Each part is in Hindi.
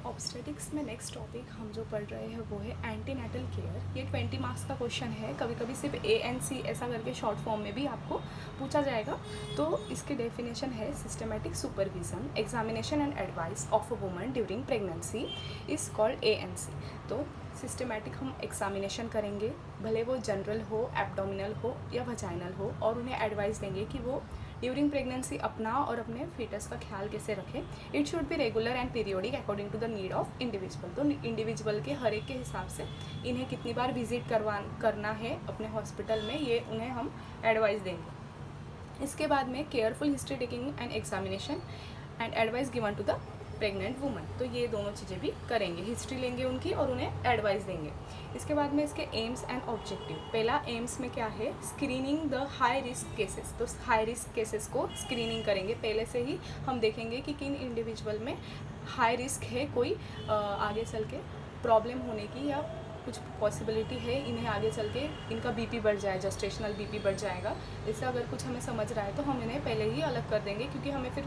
ऑब्स्टेटिक्स में नेक्स्ट टॉपिक हम जो पढ़ रहे हैं वो है एंटीनेटल केयर। ये 20 मार्क्स का क्वेश्चन है, कभी कभी सिर्फ ANC ऐसा करके शॉर्ट फॉर्म में भी आपको पूछा जाएगा। तो इसकी डेफिनेशन है systematic supervision, examination and advice of a woman during pregnancy is called ANC। तो सिस्टमेटिक हम एग्जामिनेशन करेंगे, भले वो जनरल हो, एब्डोमिनल हो या वजाइनल हो, और उन्हें एडवाइस देंगे कि वो ड्यूरिंग प्रेगनेंसी अपना और अपने फीटस का ख्याल कैसे रखें। It should be regular and periodic according to the need of individual. तो इंडिविजुअल के हर एक के हिसाब से इन्हें कितनी बार विजिट करना है अपने हॉस्पिटल में, ये उन्हें हम एडवाइस देंगे। इसके बाद में careful history taking and examination and advice given to the pregnant woman. तो ये दोनों चीज़ें भी करेंगे, हिस्ट्री लेंगे उनकी और उन्हें एडवाइस देंगे। इसके बाद में इसके एम्स एंड ऑब्जेक्टिव। पहला एम्स में क्या है, screening the high risk cases. तो हाई रिस्क केसेस को स्क्रीनिंग करेंगे, पहले से ही हम देखेंगे कि किन इंडिविजुअल में हाई रिस्क है, कोई आगे चल के प्रॉब्लम होने की या कुछ पॉसिबिलिटी है इन्हें आगे चल के इनका बीपी बढ़ जाए, जस्टेशनल बीपी बढ़ जाएगा। इससे अगर कुछ हमें समझ रहा है तो हम इन्हें पहले ही अलग कर देंगे, क्योंकि हमें फिर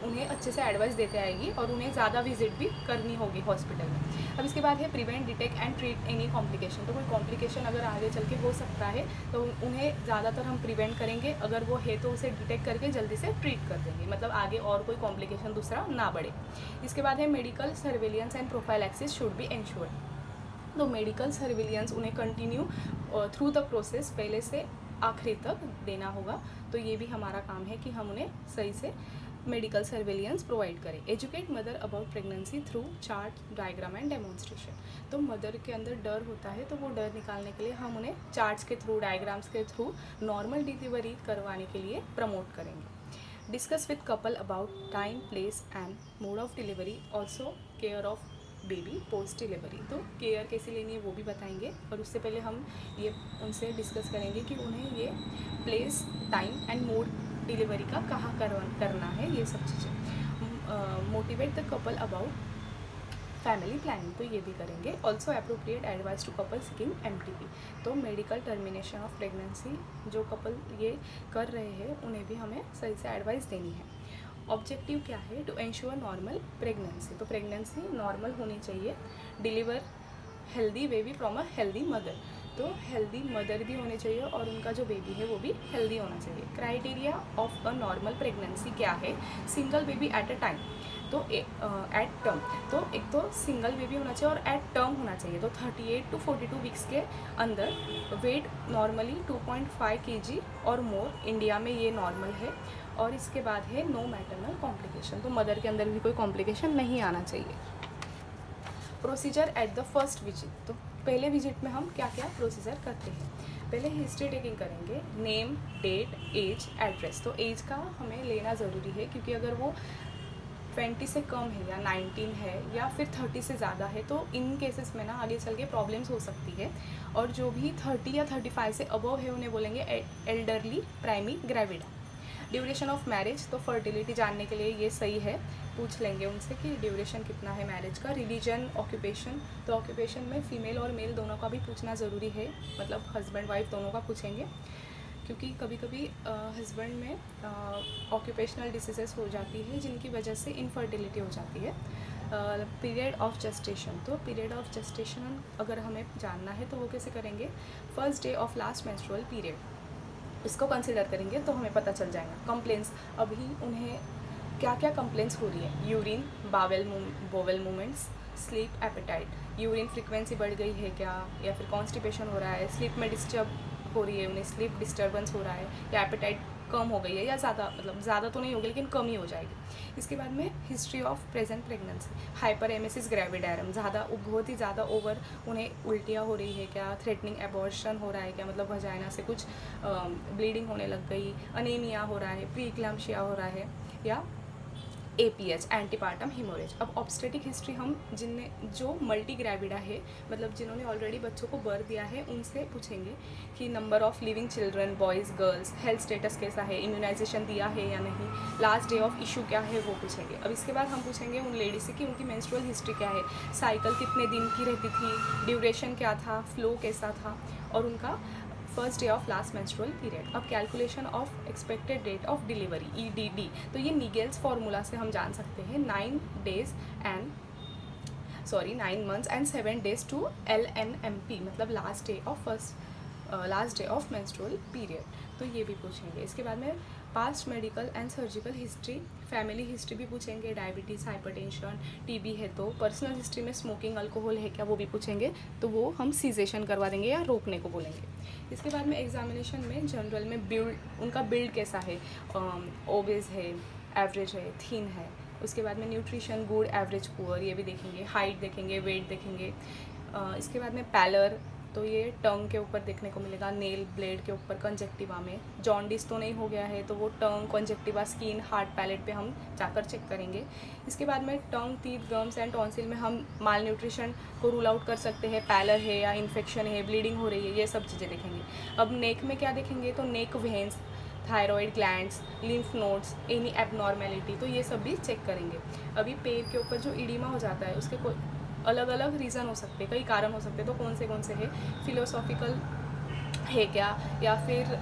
उन्हें अच्छे से एडवाइस देते आएगी और उन्हें ज़्यादा विजिट भी करनी होगी हॉस्पिटल में। अब इसके बाद है prevent, detect and treat any complication. तो कोई कॉम्प्लिकेशन अगर आगे चल के हो सकता है तो उन्हें ज़्यादातर हम प्रिवेंट करेंगे, अगर वो है तो उसे डिटेक्ट करके जल्दी से ट्रीट कर देंगे, मतलब आगे और कोई कॉम्प्लिकेशन दूसरा ना बढ़े। इसके बाद है medical surveillance and prophylaxis should be ensured. तो मेडिकल सर्वेलियंस उन्हें कंटिन्यू थ्रू द प्रोसेस पहले से आखिरी तक देना होगा। तो ये भी हमारा काम है कि हम उन्हें सही से मेडिकल सर्वेलियंस प्रोवाइड करें। Educate mother about pregnancy through chart, diagram and demonstration. तो मदर के अंदर डर होता है तो वो डर निकालने के लिए हम उन्हें चार्ट्स के थ्रू, डायग्राम्स के थ्रू नॉर्मल डिलीवरी करवाने के लिए प्रमोट करेंगे। Discuss with couple about time, place and mode of delivery, also care of baby post delivery. तो केयर कैसे लेनी है वो भी बताएंगे, और उससे पहले हम ये उनसे डिस्कस करेंगे कि उन्हें ये place, time and mode delivery का कहाँ करना है, ये सब चीज़ें। Motivate the couple about family planning, तो ये भी करेंगे। Also appropriate advice to couple seeking MTP। तो मेडिकल टर्मिनेशन ऑफ प्रेगनेंसी जो कपल ये कर रहे हैं उन्हें भी हमें सही से एडवाइस देनी है। ऑब्जेक्टिव क्या है, टू एंश्योर नॉर्मल प्रेगनेंसी। तो प्रेगनेंसी नॉर्मल होनी चाहिए, deliver healthy baby from a healthy mother. तो हेल्दी मदर भी होने चाहिए और उनका जो बेबी है वो भी हेल्दी होना चाहिए। Criteria of a normal pregnancy क्या है, single baby at a time, तो एट टर्म। तो एक तो सिंगल बेबी होना चाहिए और एट टर्म होना चाहिए। तो 38 to 42 वीक्स के अंदर, वेट नॉर्मली 2.5 kg और मोर, इंडिया में ये नॉर्मल है। और इसके बाद है नो मैटरनल कॉम्प्लिकेशन, तो मदर के अंदर भी कोई कॉम्प्लिकेशन नहीं आना चाहिए। Procedure at the first visit. तो पहले विजिट में हम क्या क्या प्रोसीजर करते हैं, पहले हिस्ट्री टेकिंग करेंगे, नेम, डेट, एज, एड्रेस। तो एज का हमें लेना ज़रूरी है, क्योंकि अगर वो 20 से कम है या 19 है या फिर 30 से ज़्यादा है तो इन केसेस में ना आगे चल के प्रॉब्लम्स हो सकती है। और जो भी 30 या 35 से अबव है उन्हें बोलेंगे elderly primi gravida. Duration of marriage, तो फर्टिलिटी जानने के लिए ये सही है, पूछ लेंगे उनसे कि ड्यूरेशन कितना है मैरिज का। रिलीजन, ऑक्यूपेशन, तो ऑक्यूपेशन में फ़ीमेल और मेल दोनों का भी पूछना ज़रूरी है, मतलब हस्बैंड वाइफ दोनों का पूछेंगे, क्योंकि कभी कभी हस्बैंड में ऑक्यूपेशनल डिसीजेस हो जाती है जिनकी वजह से इनफर्टिलिटी हो जाती है। पीरियड ऑफ जस्टेशन, तो पीरियड ऑफ जस्टेशन अगर हमें जानना है तो वो कैसे करेंगे, first day of last menstrual period, इसको कंसिडर करेंगे तो हमें पता चल जाएगा। कंप्लेंट्स, अभी उन्हें क्या क्या कंप्लेंट्स हो रही है, urine, bowel movements, sleep, appetite. Urine frequency बढ़ गई है क्या, या फिर कॉन्स्टिपेशन हो रहा है, स्लीप में डिस्टर्ब हो रही है, उन्हें स्लीप डिस्टर्बेंस हो रहा है, या एपेटाइट कम हो गई है या ज़्यादा, मतलब ज़्यादा तो नहीं होगी लेकिन कम ही हो जाएगी। इसके बाद में history of present pregnancy, hyperemesis gravidarum, ज़्यादा बहुत ही ज़्यादा ओवर उन्हें उल्टियाँ हो रही है क्या, थ्रेटनिंग एबॉर्शन हो रहा है क्या, मतलब वजाइना से कुछ ब्लीडिंग होने लग गई, अनीमिया हो रहा है, प्री इक्लाम्शिया हो रहा है, या APH, एंटीपार्टम हिमोरेज। अब ऑब्स्टेटिक हिस्ट्री हम जो मल्टी ग्रेविडा है, मतलब जिन्होंने ऑलरेडी बच्चों को बर्थ दिया है, उनसे पूछेंगे कि number of living children, boys, girls, health status कैसा है, इम्यूनाइजेशन दिया है या नहीं, लास्ट डे ऑफ इशू क्या है वो पूछेंगे। अब इसके बाद हम पूछेंगे उन लेडी से कि उनकी मेंस्ट्रुअल हिस्ट्री क्या है, साइकिल कितने दिन की रहती थी, ड्यूरेशन क्या था, फ्लो कैसा था, और उनका first day of last menstrual period. अब calculation of expected date of delivery, EDD, तो ये नीगेल्स फार्मूला से हम जान सकते हैं। 9 days and sorry 9 months and 7 days to LNMP, मतलब last day of menstrual period, तो ये भी पूछेंगे। इसके बाद में past medical and surgical history, family history भी पूछेंगे, डायबिटीज़, हाइपरटेंशन, टीबी है तो, पर्सनल हिस्ट्री में स्मोकिंग, अल्कोहल है क्या, वो भी पूछेंगे, तो वो हम सीजेशन करवा देंगे या रोकने को बोलेंगे। इसके बाद में एग्जामिनेशन में जनरल में बिल्ड, उनका बिल्ड कैसा है, ओबेज है, एवरेज है, थीन है। उसके बाद में न्यूट्रिशन गुड, एवरेज, पुअर, ये भी देखेंगे। हाइट देखेंगे, वेट देखेंगे। इसके बाद में पैलर, तो ये टंग के ऊपर देखने को मिलेगा, नेल ब्लेड के ऊपर, कंजक्टिवा में जॉन्डिस तो नहीं हो गया है तो वो टंग, कंजक्टिवा, स्किन, हार्ट पैलेट पे हम जाकर चेक करेंगे। इसके बाद में टंग, टीथ, गम्स एंड टॉन्सिल में हम माल न्यूट्रिशन को रूल आउट कर सकते हैं, पैलर है या इन्फेक्शन है, ब्लीडिंग हो रही है, ये सब चीज़ें देखेंगे। अब नेक में क्या देखेंगे, तो neck veins, thyroid glands, lymph nodes, any abnormality, तो ये सब भी चेक करेंगे। अभी पैर के ऊपर जो इडीमा हो जाता है उसके कोई अलग अलग रीज़न हो सकते हैं, कई कारण हो सकते हैं, तो कौन से है, फिलोसॉफिकल है क्या, या फिर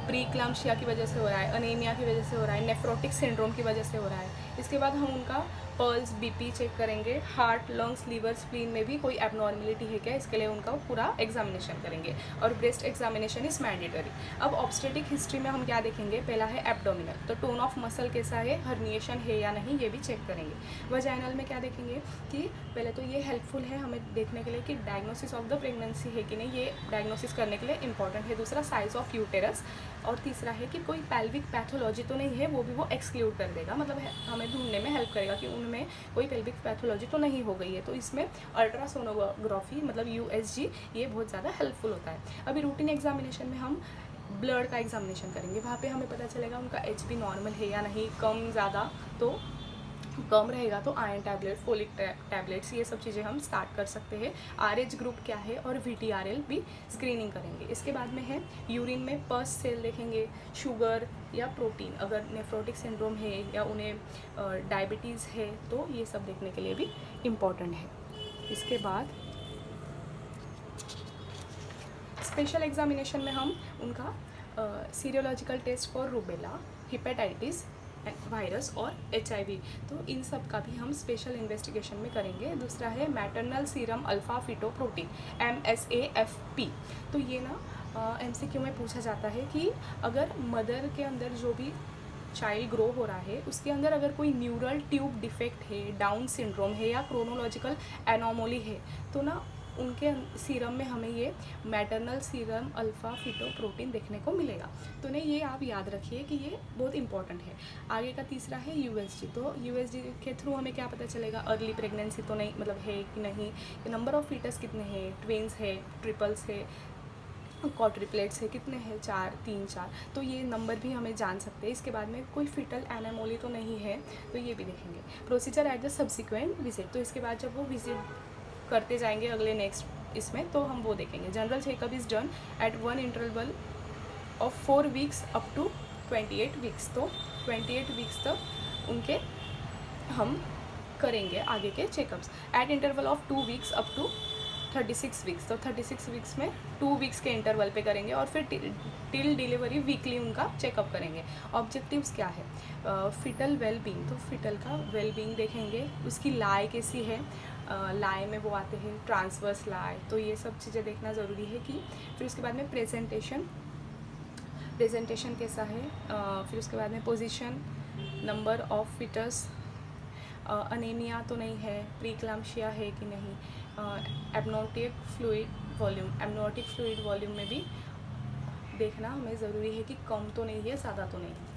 प्रीक्लाम्शिया की वजह से हो रहा है, अनीमिया की वजह से हो रहा है, नेफ्रोटिक सिंड्रोम की वजह से हो रहा है। इसके बाद हम उनका पल्स, बीपी चेक करेंगे। हार्ट, लंग्स, लीवर, स्प्लीन में भी कोई एबनॉर्मेलिटी है क्या, इसके लिए उनका पूरा एग्जामिनेशन करेंगे। और ब्रेस्ट एग्जामिनेशन इज़ मैंडेटरी। अब ऑब्स्टेटिक हिस्ट्री में हम क्या देखेंगे, पहला है एब्डोमिनल, तो टोन ऑफ मसल कैसा है, हर्निएशन है या नहीं, ये भी चेक करेंगे। वजाइनल में क्या देखेंगे कि पहले तो ये हेल्पफुल है हमें देखने के लिए कि डायग्नोसिस ऑफ द प्रेगनेंसी है कि नहीं, ये डायग्नोसिस करने के लिए इंपॉर्टेंट है। दूसरा साइज ऑफ यूटेरस, और तीसरा है कि कोई पेल्विक पैथोलॉजी तो नहीं है, वो भी वो एक्सक्लूड कर देगा, मतलब हमें ढूंढने में हेल्प करेगा कि उनमें कोई पेल्विक पैथोलॉजी तो नहीं हो गई है। तो इसमें अल्ट्रासोनोग्राफी मतलब USG ये बहुत ज़्यादा हेल्पफुल होता है। अभी रूटीन एग्जामिनेशन में हम ब्लड का एग्जामिनेशन करेंगे, वहाँ पे हमें पता चलेगा उनका HB नॉर्मल है या नहीं, कम ज़्यादा, तो कम रहेगा तो आयरन टैबलेट, फोलिक टैबलेट्स, ये सब चीज़ें हम स्टार्ट कर सकते हैं। RH ग्रुप क्या है और VTRL भी स्क्रीनिंग करेंगे। इसके बाद में है यूरिन में पस सेल देखेंगे, शुगर या प्रोटीन, अगर नेफ्रोटिक सिंड्रोम है या उन्हें डायबिटीज़ है तो ये सब देखने के लिए भी इम्पॉर्टेंट है। इसके बाद स्पेशल एग्जामिनेशन में हम उनका serological test for rubella, hepatitis virus और HIV, तो इन सब का भी हम स्पेशल इन्वेस्टिगेशन में करेंगे। दूसरा है मैटरनल सीरम अल्फा फिटोप्रोटीन MSAFP, तो ये ना MCQ में पूछा जाता है कि अगर मदर के अंदर जो भी चाइल्ड ग्रो हो रहा है उसके अंदर अगर कोई न्यूरल ट्यूब डिफेक्ट है, डाउन सिंड्रोम है या क्रोनोलॉजिकल एनोमोली है तो ना उनके सीरम में हमें ये मैटरनल सीरम अल्फा फिटोप्रोटीन देखने को मिलेगा। तो नहीं, ये आप याद रखिए कि ये बहुत इंपॉर्टेंट है। आगे का तीसरा है USG, तो USG के थ्रू हमें क्या पता चलेगा, अर्ली प्रेगनेंसी तो नहीं मतलब है कि नहीं, नंबर ऑफ फीटस कितने हैं, ट्विंस है, ट्रिपल्स है, क्वाड्रिप्लेट्स है, कितने हैं, 4, 3, 4, तो ये नंबर भी हमें जान सकते हैं। इसके बाद में कोई फिटल एनामोली तो नहीं है, तो ये भी देखेंगे। Procedure at the subsequent visit, तो इसके बाद जब वो विजिट करते जाएंगे अगले नेक्स्ट इसमें तो हम वो देखेंगे। General checkup is done at 1 interval of 4 weeks up to 28 weeks, तो 28 वीक्स तक उनके हम करेंगे आगे के checkups. At interval of 2 weeks up to 36 weeks, तो 36 वीक्स में 2 वीक्स के इंटरवल पे करेंगे और फिर टिल डिलीवरी वीकली उनका चेकअप करेंगे। ऑब्जेक्टिव्स क्या है, फिटल वेलबींग, तो फिटल का वेलबींग देखेंगे, उसकी लाए कैसी है, लाए में वो आते हैं ट्रांसवर्स लाए, तो ये सब चीज़ें देखना ज़रूरी है कि। फिर उसके बाद में प्रेजेंटेशन कैसा है, फिर उसके बाद में position, number of foetus, anaemia तो नहीं है, प्रीक्लाम्शिया है कि नहीं, एमनियोटिक फ्लूइड वॉल्यूम में भी देखना हमें ज़रूरी है कि कम तो नहीं है, ज़्यादा तो नहीं है।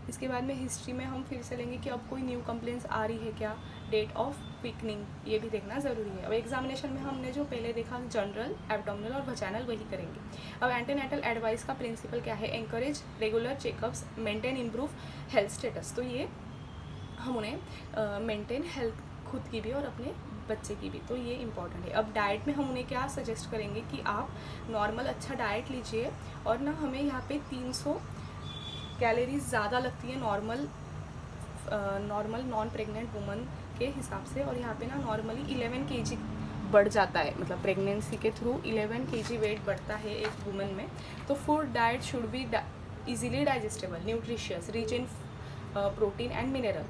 इसके बाद में हिस्ट्री में हम फिर से लेंगे कि अब कोई न्यू कंप्लेंट्स आ रही है क्या, डेट ऑफ क्विकनिंग, ये भी देखना ज़रूरी है। अब एग्जामिनेशन में हमने जो पहले देखा जनरल, एब्डोमिनल और वजाइनल, वही करेंगे। अब एंटीनेटल एडवाइस का प्रिंसिपल क्या है, encourage regular checkups, maintain improve health status, तो ये हम उन्हें मेंटेन हेल्थ खुद की भी और अपने बच्चे की भी, तो ये इंपॉर्टेंट है। अब डाइट में हम उन्हें क्या सजेस्ट करेंगे कि आप नॉर्मल अच्छा डाइट लीजिए और ना हमें यहाँ पे 300 कैलोरीज ज़्यादा लगती है नॉर्मल नॉन प्रेग्नेंट वुमन के हिसाब से, और यहाँ पे ना नॉर्मली 11 kg बढ़ जाता है, मतलब प्रेगनेंसी के थ्रू 11 kg वेट बढ़ता है एक वुमन में। तो food diet should be easily digestible, nutritious, rich in protein and mineral.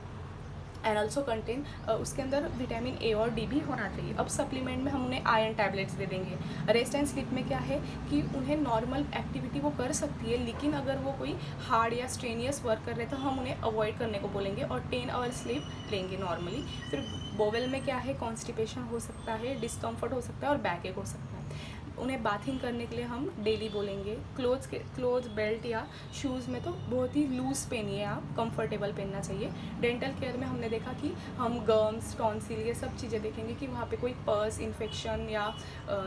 And also contain उसके अंदर विटामिन ए और डी भी होना चाहिए। अब सप्लीमेंट में हम उन्हें आयरन टैबलेट्स दे देंगे। रेस्ट एंड स्लीप में क्या है कि उन्हें नॉर्मल एक्टिविटी वो कर सकती है, लेकिन अगर वो कोई हार्ड या स्ट्रेनियस वर्क कर रहे तो हम उन्हें अवॉइड करने को बोलेंगे और 10 आवर स्लीप लेंगे नॉर्मली। फिर बोवेल में क्या है, कॉन्स्टिपेशन हो सकता है, डिस्कम्फर्ट हो सकता है और बैक एक हो सकता है। उन्हें बाथिंग करने के लिए हम डेली बोलेंगे। क्लोथ्स बेल्ट या शूज़ में तो बहुत ही लूज़ पहनिए, आप कंफर्टेबल पहनना चाहिए। डेंटल केयर में हमने देखा कि हम गम्स, टॉन्सिल, ये सब चीज़ें देखेंगे कि वहाँ पे कोई पर्स इन्फेक्शन या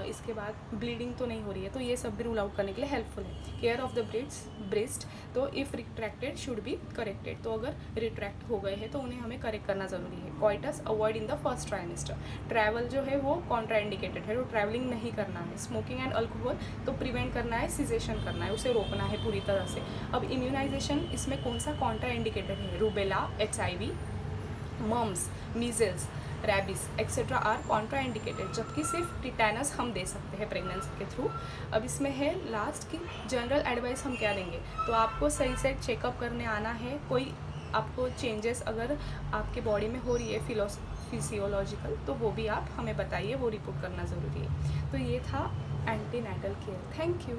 इसके बाद ब्लीडिंग तो नहीं हो रही है, तो ये सब भी रूल आउट करने के लिए हेल्पफुल है। केयर ऑफ द ब्रेस्ट, तो if retracted should be corrected, तो अगर रिट्रैक्ट हो गए हैं तो उन्हें हमें करेक्ट करना ज़रूरी है। Coitus avoid in the first trimester. Travel जो है वो कॉन्ट्राइंडिकेटेड है, तो ट्रैवलिंग नहीं करना है। स्मोकिंग एंड अल्कोहल तो प्रिवेंट करना है, सिजेशन करना है, उसे रोकना है पूरी तरह से। अब इम्यूनाइजेशन, इसमें कौन सा कॉन्ट्रा इंडिकेटेड है? Rubella, HIV, mumps, measles, rabies etcetera are contraindicated, जबकि सिर्फ टिटैनस हम दे सकते हैं प्रेगनेंसी के थ्रू। अब इसमें है लास्ट की जनरल एडवाइस हम क्या देंगे, तो आपको सही से चेकअप करने आना है। कोई आपको चेंजेस अगर आपके बॉडी में हो रही है फिजियोलॉजिकल, तो वो भी आप हमें बताइए, वो रिपोर्ट करना ज़रूरी है। तो ये था एंटीनेटल केयर। Thank you.